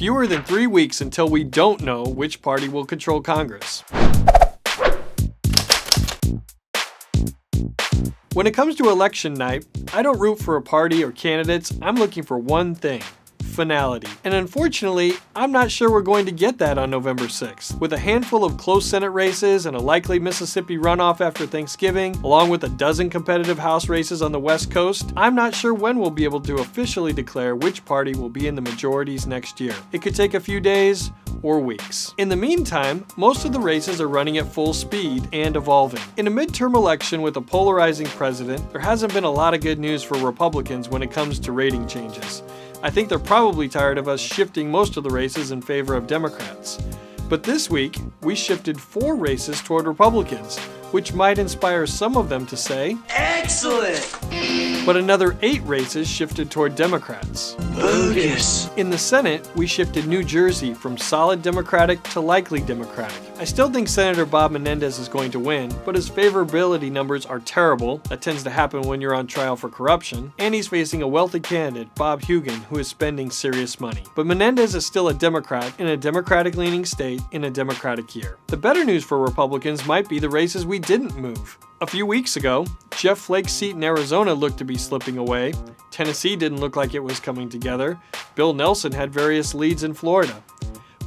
Fewer than 3 weeks until we don't know which party will control Congress. When it comes to election night, I don't root for a party or candidates. I'm looking for one thing: finality. And unfortunately, I'm not sure we're going to get that on November 6th. With a handful of close Senate races and a likely Mississippi runoff after Thanksgiving, along with a dozen competitive House races on the West Coast, I'm not sure when we'll be able to officially declare which party will be in the majorities next year. It could take a few days or weeks. In the meantime, most of the races are running at full speed and evolving. In a midterm election with a polarizing president, there hasn't been a lot of good news for Republicans when it comes to rating changes. I think they're probably tired of us shifting most of the races in favor of Democrats. But this week, we shifted 4 races toward Republicans, which might inspire some of them to say, "Excellent!" But another 8 races shifted toward Democrats. Bogus! In the Senate, we shifted New Jersey from solid Democratic to likely Democratic. I still think Senator Bob Menendez is going to win, but his favorability numbers are terrible. That tends to happen when you're on trial for corruption. And he's facing a wealthy candidate, Bob Hugin, who is spending serious money. But Menendez is still a Democrat in a Democratic-leaning state in a Democratic year. The better news for Republicans might be the races we didn't move. A few weeks ago, Jeff Flake's seat in Arizona looked to be slipping away. Tennessee didn't look like it was coming together. Bill Nelson had various leads in Florida.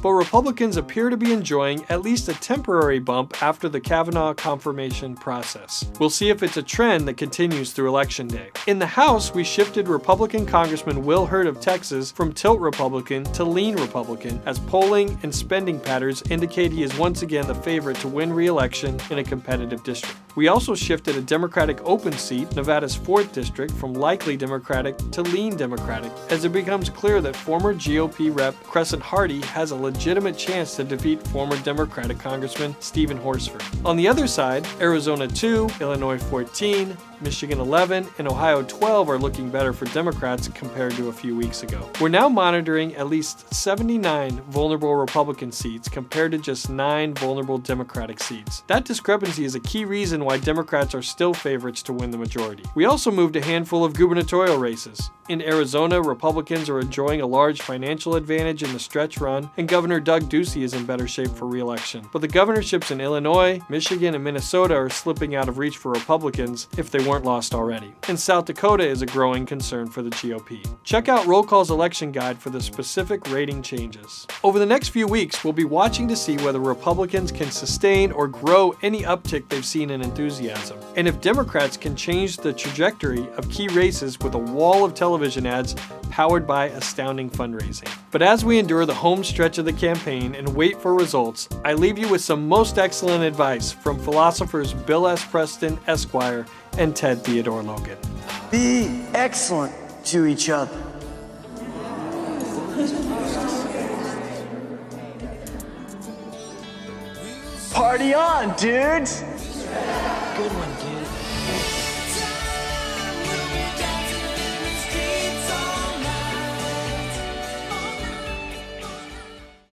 But Republicans appear to be enjoying at least a temporary bump after the Kavanaugh confirmation process. We'll see if it's a trend that continues through Election Day. In the House, we shifted Republican Congressman Will Hurt of Texas from tilt Republican to lean Republican, as polling and spending patterns indicate he is once again the favorite to win re-election in a competitive district. We also shifted a Democratic open seat, Nevada's 4th district, from likely Democratic to lean Democratic, as it becomes clear that former GOP Rep. Crescent Hardy has a legitimate chance to defeat former Democratic Congressman Stephen Horsford. On the other side, Arizona 2, Illinois 14, Michigan 11, and Ohio 12 are looking better for Democrats compared to a few weeks ago. We're now monitoring at least 79 vulnerable Republican seats compared to just 9 vulnerable Democratic seats. That discrepancy is a key reason why Democrats are still favorites to win the majority. We also moved a handful of gubernatorial races. In Arizona, Republicans are enjoying a large financial advantage in the stretch run, and Governor Doug Ducey is in better shape for re-election. But the governorships in Illinois, Michigan, and Minnesota are slipping out of reach for Republicans if they weren't lost already. And South Dakota is a growing concern for the GOP. Check out Roll Call's election guide for the specific rating changes. Over the next few weeks, we'll be watching to see whether Republicans can sustain or grow any uptick they've seen in enthusiasm, and if Democrats can change the trajectory of key races with a wall of television ads powered by astounding fundraising. But as we endure the home stretch of the campaign and wait for results, I leave you with some most excellent advice from philosophers Bill S. Preston, Esquire, and Ted Theodore Logan. Be excellent to each other. Party on, dudes! Good one, dude.